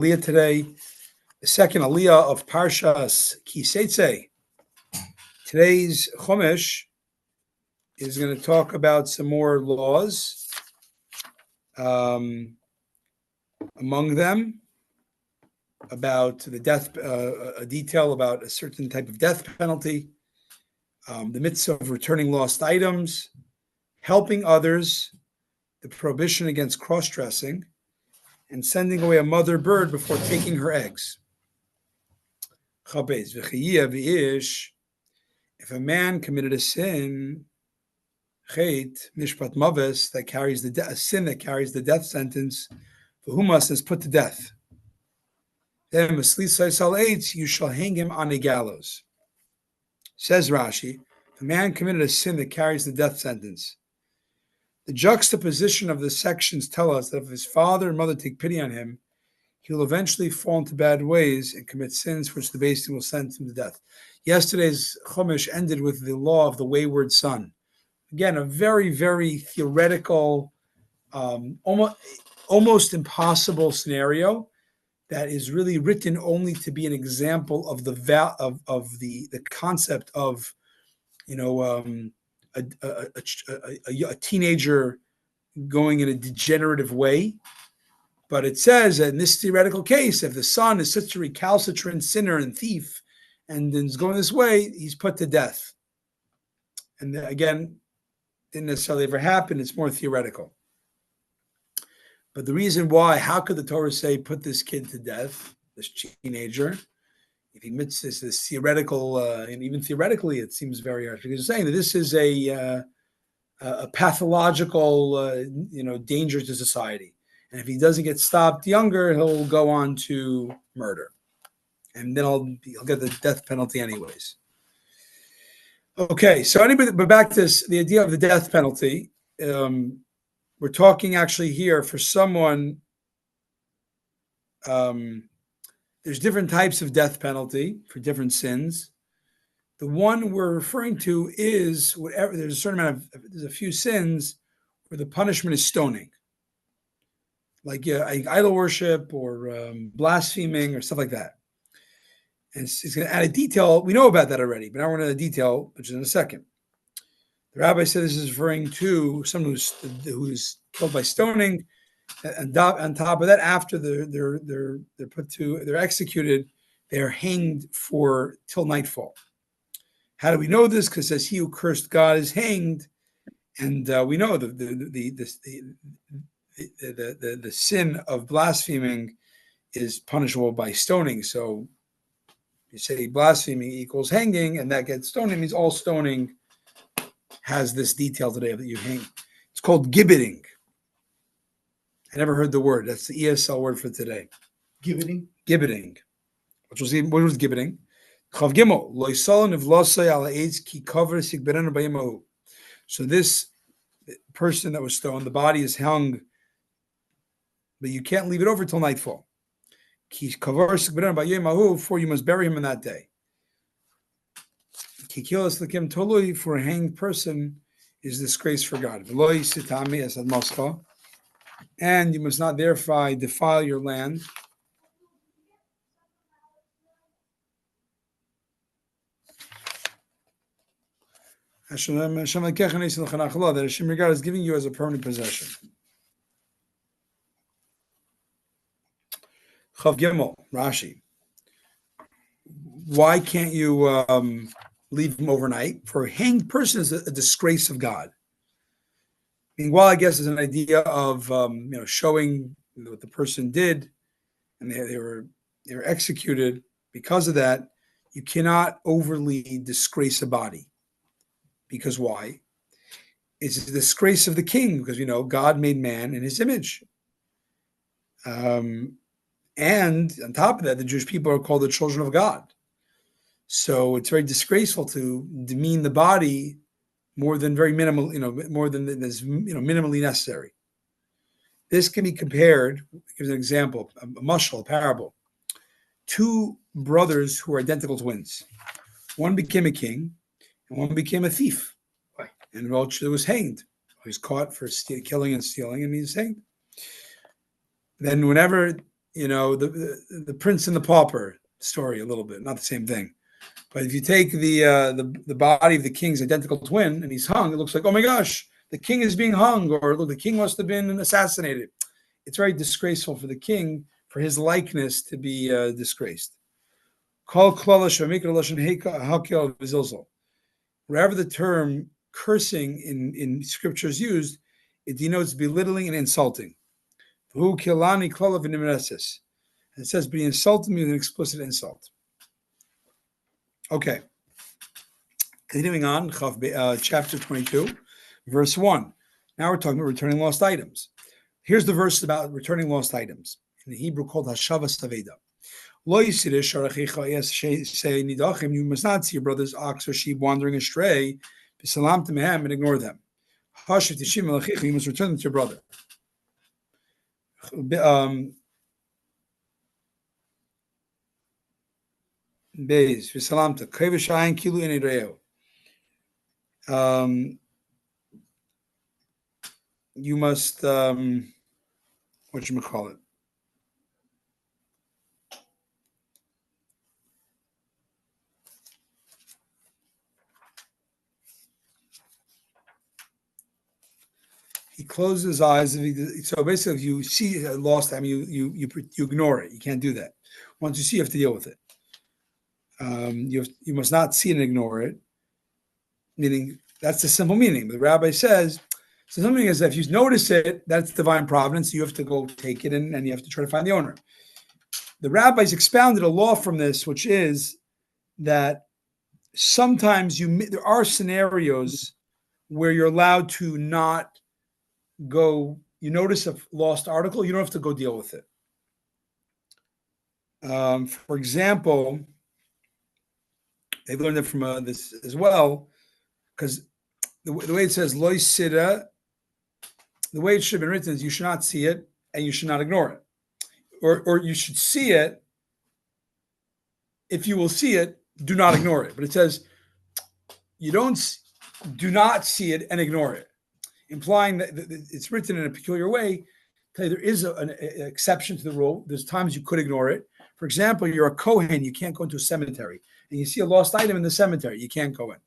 Aliyah today, the second Aliyah of Parshas Kiseitze. Today's Chumash is going to talk about some more laws. Among them, about the death, a detail about a certain type of death penalty, the mitzvah of returning lost items, helping others, the prohibition against cross-dressing, and sending away a mother bird before taking her eggs. If a man committed a sin, mishpat maves, that carries a sin that carries the death sentence, v'humas is put to death. Then you shall hang him on a gallows. Says Rashi, if a man committed a sin that carries the death sentence, the juxtaposition of the sections tell us that if his father and mother take pity on him, he will eventually fall into bad ways and commit sins which the Beis Din will sentence him to death. Yesterday's Chumash ended with the law of the wayward son. Again, a very, very theoretical, almost impossible scenario that is really written only to be an example of the concept of, a teenager going in a degenerative way. But it says that in this theoretical case, if the son is such a recalcitrant sinner and thief and is going this way, he's put to death. And again, didn't necessarily ever happen. It's more theoretical. But the reason why, how could the Torah say put this kid to death, this teenager, if he admits this theoretical, and even theoretically, it seems very harsh, because it's saying that this is a pathological, danger to society. And if he doesn't get stopped younger, he'll go on to murder. And then he'll get the death penalty anyways. Okay, so but back to this, the idea of the death penalty. We're talking actually here for someone, there's different types of death penalty for different sins. The one we're referring to is whatever, there's a certain amount of, there's a few sins where the punishment is stoning. Like idol worship or blaspheming or stuff like that. And it's going to add a detail. We know about that already, but now we're going to add a detail, which is in a second. The rabbi said this is referring to someone who's killed by stoning, and on top of that, after they're executed, they're hanged till nightfall. How do we know this? Because it says he who cursed God is hanged, and we know the sin of blaspheming is punishable by stoning. So you say blaspheming equals hanging, and that gets stoning, means all stoning has this detail today that you hang. It's called gibbeting. I never heard the word. That's the ESL word for today. Gibbeting? Gibbeting. What was gibbeting? Chav Gimel. Lo yisal nivlosei ala eitz ki kover sigberenu bayimahu. So this person that was stoned, the body is hung, but you can't leave it over till nightfall. Ki kover sigberenu bayimahu, for you must bury him in that day. Ki kilos lekim tolui, for a hanged person is disgrace for God. V'lo yisitami es ad Moscow. And you must not thereby defile your land. That Hashem your God is giving you as a permanent possession. Chav Gimel, Rashi. Why can't you leave him overnight? For a hanged person is a disgrace of God. While I guess is an idea of showing what the person did, and they were executed because of that, you cannot overly disgrace a body. Because why? It's a disgrace of the king, because God made man in his image. And on top of that, the Jewish people are called the children of God. So it's very disgraceful to demean the body more than very minimal, more than is minimally necessary. This can be compared, gives an example, a mashal, a parable. Two brothers who are identical twins. One became a king, and one became a thief. And Roach was hanged. He was caught for killing and stealing, and he was hanged. Then whenever the prince and the pauper story a little bit, not the same thing. But if you take the body of the king's identical twin and he's hung, it looks like, oh my gosh, the king is being hung, or look, the king must have been assassinated. It's very disgraceful for the king for his likeness to be disgraced. Wherever the term cursing in scripture is used, it denotes belittling and insulting. And it says, but he insulted me with an explicit insult. Okay. Continuing on, chapter 22, verse 1. Now we're talking about returning lost items. Here's the verse about returning lost items. In the Hebrew called Hashavas Taveda. You must not see your brother's ox or sheep wandering astray, and ignore them. You must return them to your brother. You must, whatchamacallit? He closes his eyes. So basically, if you see a lost item, you ignore it. You can't do that. Once you see, you have to deal with it. You must not see it and ignore it. Meaning, that's the simple meaning. But the rabbi says, so something is that if you notice it, that's divine providence. You have to go take it and you have to try to find the owner. The rabbis expounded a law from this, which is that sometimes there are scenarios where you're allowed to not go. You notice a lost article, you don't have to go deal with it. For example, they learned it from this as well, because the way it says loy sida, the way it should have been written is you should not see it and you should not ignore it, or you should see it. If you will see it, do not ignore it. But it says do not see it and ignore it, implying that it's written in a peculiar way. There is an exception to the rule. There's times you could ignore it. For example, you're a Kohen, you can't go into a cemetery, and you see a lost item in the cemetery, you can't go in.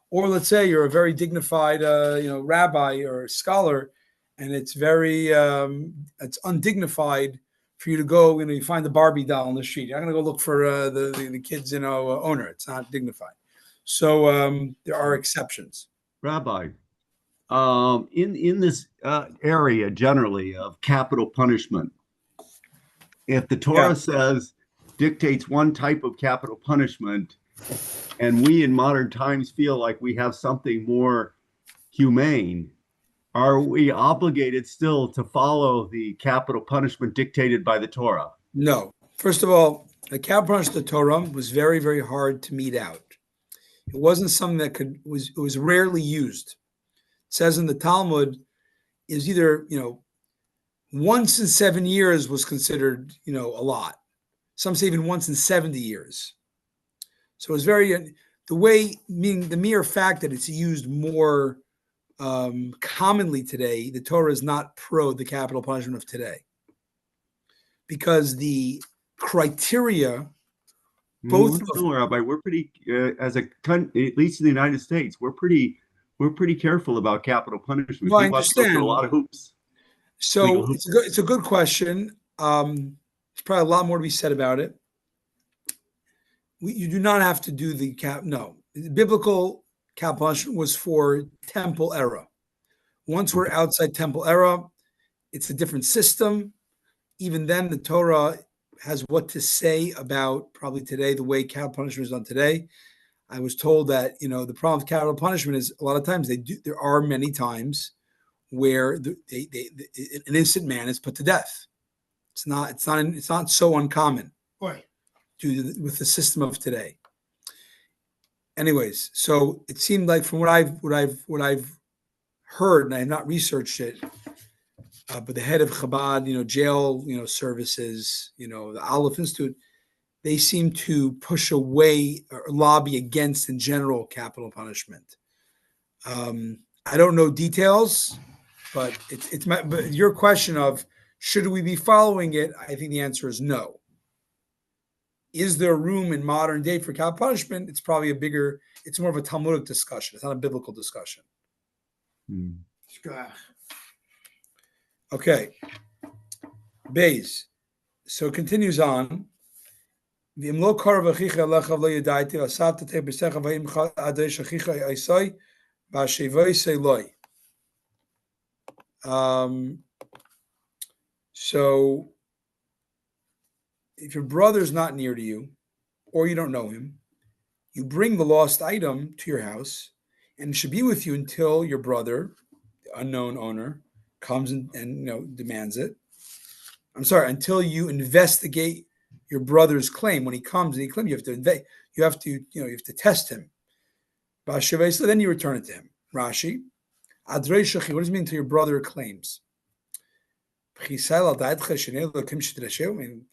Or let's say you're a very dignified, rabbi or scholar, and it's very, it's undignified for you to go. You find the Barbie doll on the street. You're not going to go look for the kid's, owner. It's not dignified. So there are exceptions. Rabbi, in this area generally of capital punishment, if the Torah dictates one type of capital punishment, and we in modern times feel like we have something more humane, are we obligated still to follow the capital punishment dictated by the Torah? No. First of all, the capital punishment of the Torah was very, very hard to mete out. It wasn't something that it was rarely used. It says in the Talmud, is either, once in 7 years was considered, a lot. Some say even once in 70 years. So it's very, the mere fact that it's used more commonly today, the Torah is not pro the capital punishment of today. Because the criteria, both Rabbi, we're pretty, as a country, at least in the United States, we're pretty careful about capital punishment. Well, I understand. A lot of hoops. So it's a good question. There's probably a lot more to be said about it. You do not have to do the no. The biblical capital punishment was for temple era. Once we're outside temple era, it's a different system. Even then, the Torah has what to say about probably today, the way capital punishment is done today. I was told that, the problem with capital punishment is a lot of times there are many times where an innocent man is put to death. It's not so uncommon. Right. With the system of today. Anyways, so it seemed like from what I've heard, and I have not researched it, but the head of Chabad, jail, services, the Aleph Institute, they seem to push away or lobby against, in general, capital punishment. I don't know details, but but your question of Should we be following it? I think the answer is no. Is there room in modern day for capital punishment? It's probably it's more of a Talmudic discussion. It's not a biblical discussion. Okay. Bays. So it continues on. So if your brother's not near to you, or you don't know him, you bring the lost item to your house, and it should be with you until your brother, the unknown owner, comes and demands it. I'm sorry, until you investigate your brother's claim. When he comes and he claims, you have to test him. So then you return it to him. Rashi, what does it mean to your brother claims? I mean,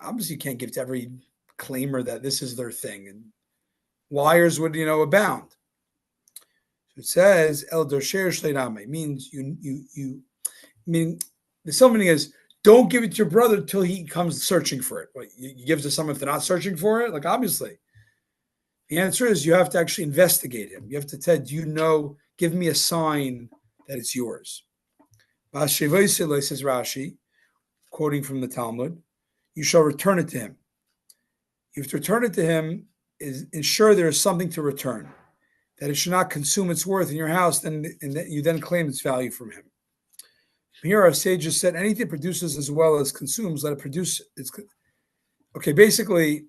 obviously you can't give to every claimer that this is their thing, and liars would abound. So it says el dosher shleidame means you meaning the simple meaning is don't give it to your brother until he comes searching for it. You give it to someone if they're not searching for it? Like, obviously. The answer is you have to actually investigate him. You have to tell, give me a sign that it's yours. Says Rashi, quoting from the Talmud, you shall return it to him. You have to return it to him, is ensure there is something to return, that it should not consume its worth in your house, and that you then claim its value from him. Here our sages said anything produces as well as consumes, let it produce. Okay, basically,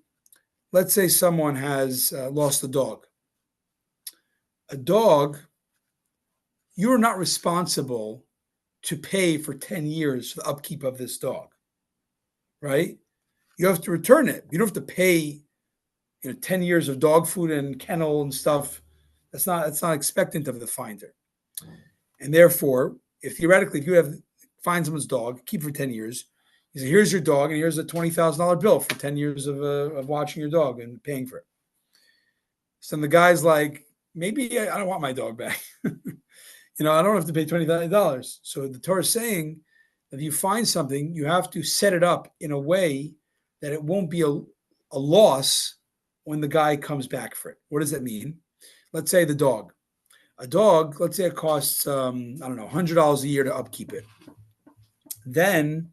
let's say someone has lost a dog. A dog, you're not responsible to pay for 10 years for the upkeep of this dog, right? You have to return it. You don't have to pay 10 years of dog food and kennel and stuff. That's not expectant of the finder. And therefore, if theoretically, if you find someone's dog, keep it for 10 years, you say, here's your dog, and here's a $20,000 bill for 10 years of watching your dog and paying for it. So the guy's like, maybe I don't want my dog back. I don't have to pay $20,000. So the Torah is saying that if you find something, you have to set it up in a way that it won't be a loss when the guy comes back for it. What does that mean? Let's say the dog. A dog, let's say it costs, $100 a year to upkeep it. Then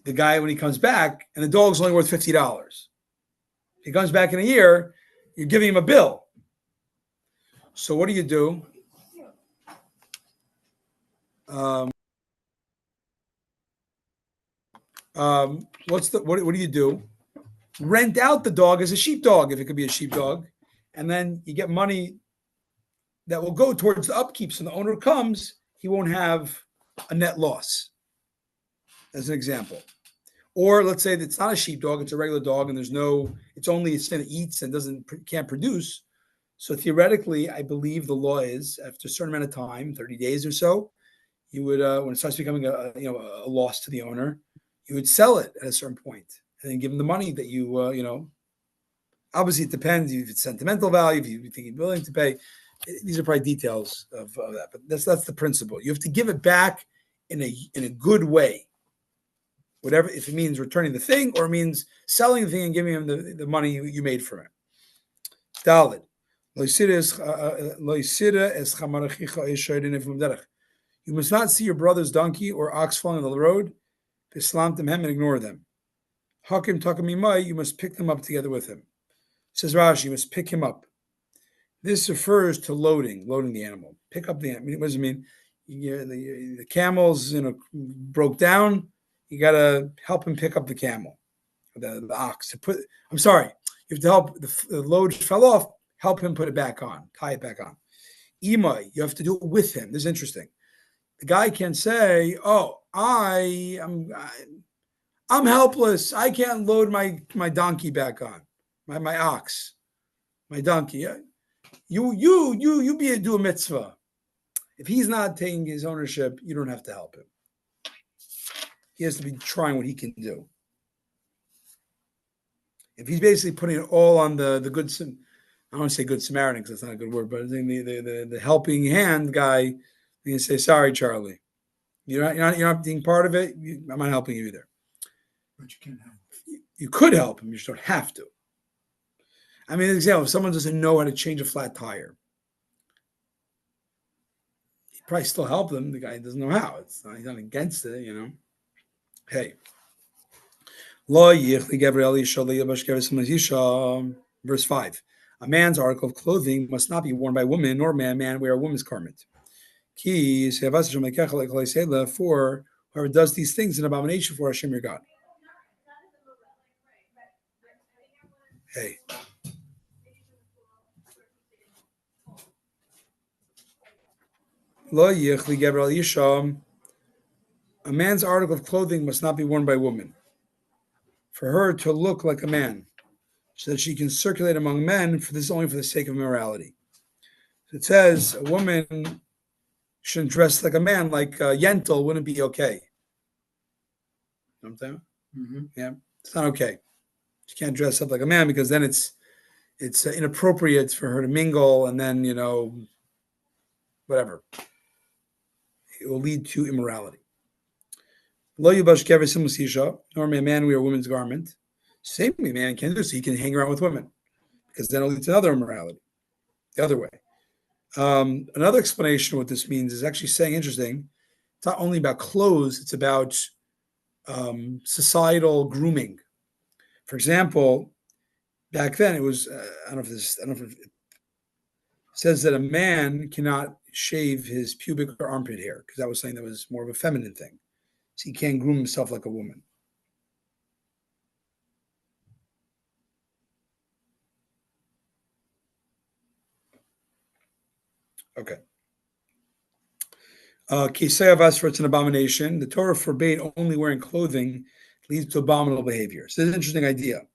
the guy, when he comes back, and the dog's only worth $50. If he comes back in a year, you're giving him a bill. So what do you do? What do you do? Rent out the dog as a sheepdog, if it could be a sheepdog, and then you get money that will go towards the upkeep. So when the owner comes, he won't have a net loss, as an example. Or let's say that it's not a sheepdog, it's a regular dog, and it's only it eats and can't produce. So theoretically, I believe the law is after a certain amount of time, 30 days or so, you would, when it starts becoming a loss to the owner, you would sell it at a certain point and then give them the money that obviously it depends if it's sentimental value, if you think you're willing to pay. These are probably details of that, but that's the principle. You have to give it back in a good way. Whatever, if it means returning the thing or it means selling the thing and giving him the money you made from it. Daled. You must not see your brother's donkey or ox falling on the road, and ignore them. Hakim takamimai, you must pick them up together with him. Says Rashi, you must pick him up. This refers to loading the animal. Pick up the animal. What does it mean? The camel's broke down. You got to help him pick up the camel, the ox. You have to help the load fell off. Help him put it back on, tie it back on. Imai, you have to do it with him. This is interesting. The guy can say, "Oh, I'm helpless. I can't load my donkey back on, my ox, my donkey." You do a mitzvah. If he's not taking his ownership, you don't have to help him. He has to be trying what he can do. If he's basically putting it all on the good, I don't want to say good Samaritan because that's not a good word, but the helping hand guy, you can say, sorry, Charlie. You're not being part of it. I'm not helping you either. But you can't help. You could help him. You just don't have to. I mean, an example: if someone doesn't know how to change a flat tire, you probably still help them. The guy doesn't know how. He's not against it, Hey. Verse 5. A man's article of clothing must not be worn by women, nor may a man wear a woman's garment. For whoever does these things is an abomination for Hashem your God. Hey. A man's article of clothing must not be worn by women, for her to look like a man, so that she can circulate among men, for this only for the sake of morality. So it says a woman shouldn't dress like a man, like Yentl wouldn't be okay. You know what I'm saying? Mm-hmm. Yeah, it's not okay. She can't dress up like a man because then it's inappropriate for her to mingle, and then whatever. It will lead to immorality. Lo yubash kever simus isha, nor may a man wear a woman's garment. Same way, man can do so. He can hang around with women, because then it'll lead to another immorality. The other way. Another explanation of what this means is actually saying interesting. It's not only about clothes; it's about societal grooming. For example, back then it was I don't know if it says that a man cannot shave his pubic or armpit hair because that was something that was more of a feminine thing. So he can't groom himself like a woman. Okay. Kisei for it's an abomination. The Torah forbade only wearing clothing leads to abominable behavior. So this is an interesting idea.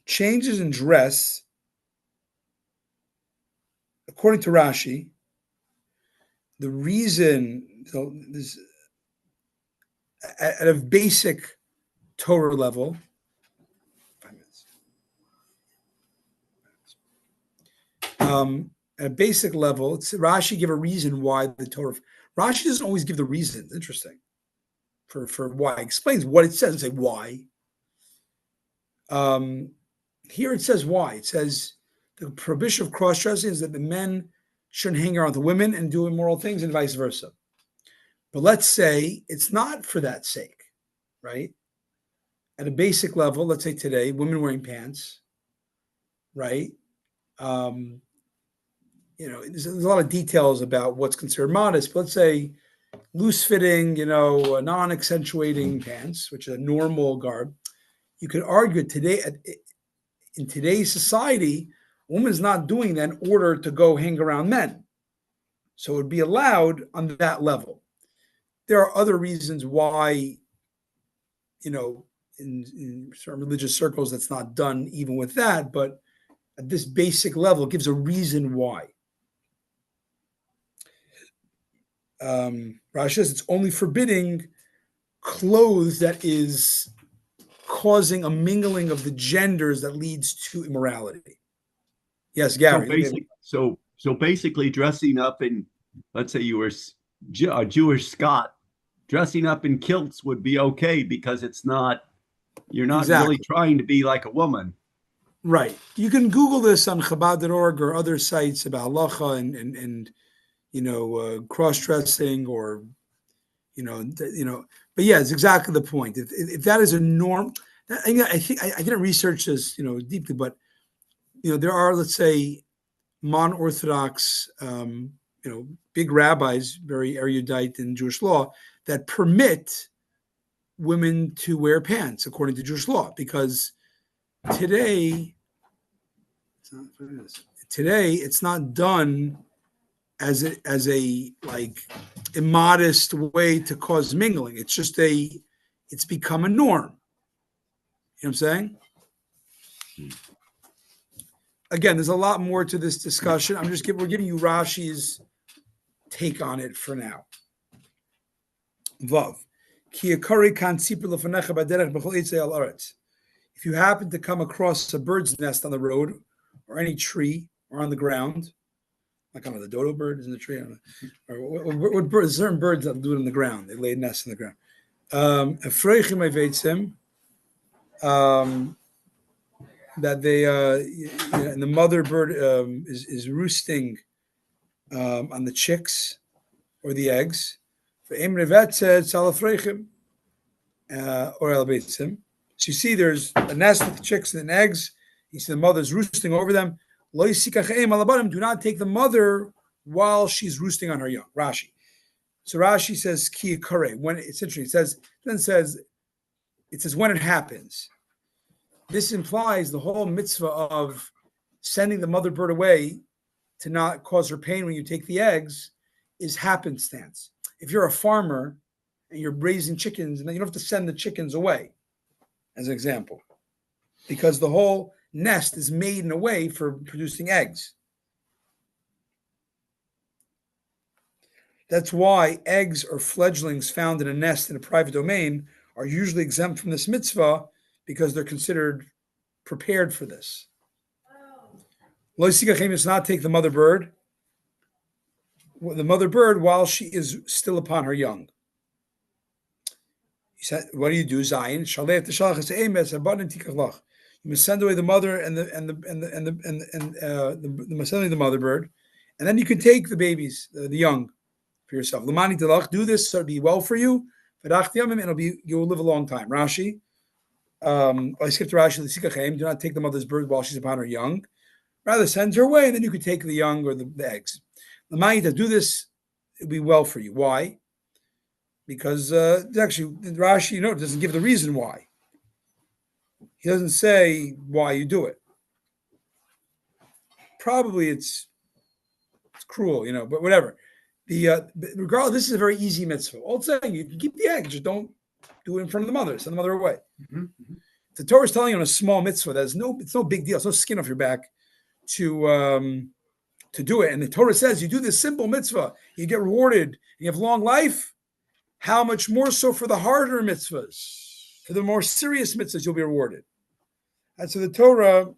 Changes in dress, according to Rashi, the reason this at a basic Torah level. 5 minutes. At a basic level, Rashi give a reason why the Torah. Rashi doesn't always give the reasons. Interesting. For why. It explains what it says and say why. Here it says why. It says the prohibition of cross-dressing is that the men shouldn't hang around with the women and do immoral things and vice versa. But let's say it's not for that sake, right? At a basic level, let's say today, women wearing pants, right? There's a lot of details about what's considered modest, but let's say loose-fitting, non-accentuating pants, which is a normal garb. You could argue today, in today's society, a woman is not doing that in order to go hang around men. So it would be allowed on that level. There are other reasons why, in certain religious circles, that's not done even with that, but at this basic level, it gives a reason why. Rashi says it's only forbidding clothes that is causing a mingling of the genders that leads to immorality. Yes, Gary. So basically, dressing up in, let's say you were a Jewish Scot, dressing up in kilts would be okay because you're not really trying to be like a woman. Right. You can Google this on Chabad.org or other sites about halacha and cross-dressing or, but yeah, it's exactly the point. If that is a norm, I think I didn't research this, deeply, but, there are, let's say, non-Orthodox, big rabbis, very erudite in Jewish law, that permit women to wear pants according to Jewish law, because today it's not done as a like immodest way to cause mingling. It's just it's become a norm. You know what I'm saying? Again, there's a lot more to this discussion. We're giving you Rashi's take on it for now. Vav. If you happen to come across a bird's nest on the road or any tree or on the ground, Like, I don't know, the dodo bird is in the tree. I don't know. Or what birds, certain birds that do it on the ground. They lay nests in the ground. That they and the mother bird is roosting on the chicks or the eggs. For Emrevet said Salafrechim or Elbeitzim. So you see, there's a nest with chicks and eggs. You see the mother's roosting over them. Do not take the mother while she's roosting on her young. Rashi. So Rashi says ki kare. When it's interesting, it says when it happens. This implies the whole mitzvah of sending the mother bird away to not cause her pain when you take the eggs is happenstance. If you're a farmer and you're raising chickens, and then you don't have to send the chickens away, as an example, because the whole nest is made in a way for producing eggs. That's why eggs or fledglings found in a nest in a private domain are usually exempt from this mitzvah because they're considered prepared for this. Lo yisikachem does not take the mother bird while she is still upon her young. He said, "What do you do, Zion? You must send away the mother and the mother bird, and then you can take the babies, the young, for yourself. Lamani telach, do this so it'll be well for you. And you will live a long time." Rashi. I skipped Rashi. Do not take the mother's bird while she's upon her young. Rather, send her away, and then you can take the young or the eggs. Lamani, do this, it'll be well for you. Why? Because actually, Rashi, doesn't give the reason why. He doesn't say why you do it. Probably it's cruel, but whatever. Regardless, this is a very easy mitzvah. All it's saying, you can keep the egg, just don't do it in front of the mother. Send the mother away. Mm-hmm. The Torah is telling you on a small mitzvah it's no big deal. It's no skin off your back to do it. And the Torah says you do this simple mitzvah, you get rewarded, you have long life. How much more so for the harder mitzvahs, for the more serious mitzvahs, you'll be rewarded. And so the Torah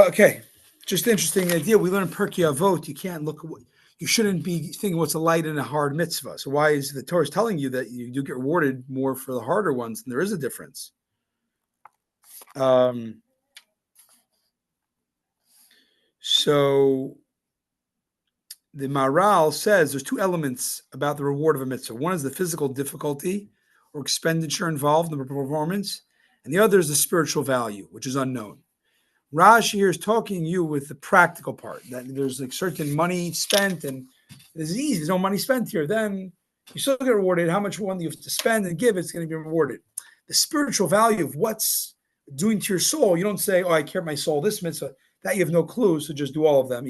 okay, just interesting idea. We learn in Pirkei Avot, you shouldn't be thinking what's a light and a hard mitzvah. So why is the Torah telling you that you do get rewarded more for the harder ones? And there is a difference. So the Maral says there's two elements about the reward of a mitzvah. One is the physical difficulty or expenditure involved in the performance, and the other is the spiritual value, which is unknown. Rashi here is talking you with the practical part, that there's certain money spent, and it's easy. There's no money spent here. Then you still get rewarded. How much one you have to spend and give, it's going to be rewarded. The spiritual value of what's doing to your soul, you don't say, "Oh, I care my soul, this mitzvah." That you have no clue, so just do all of them.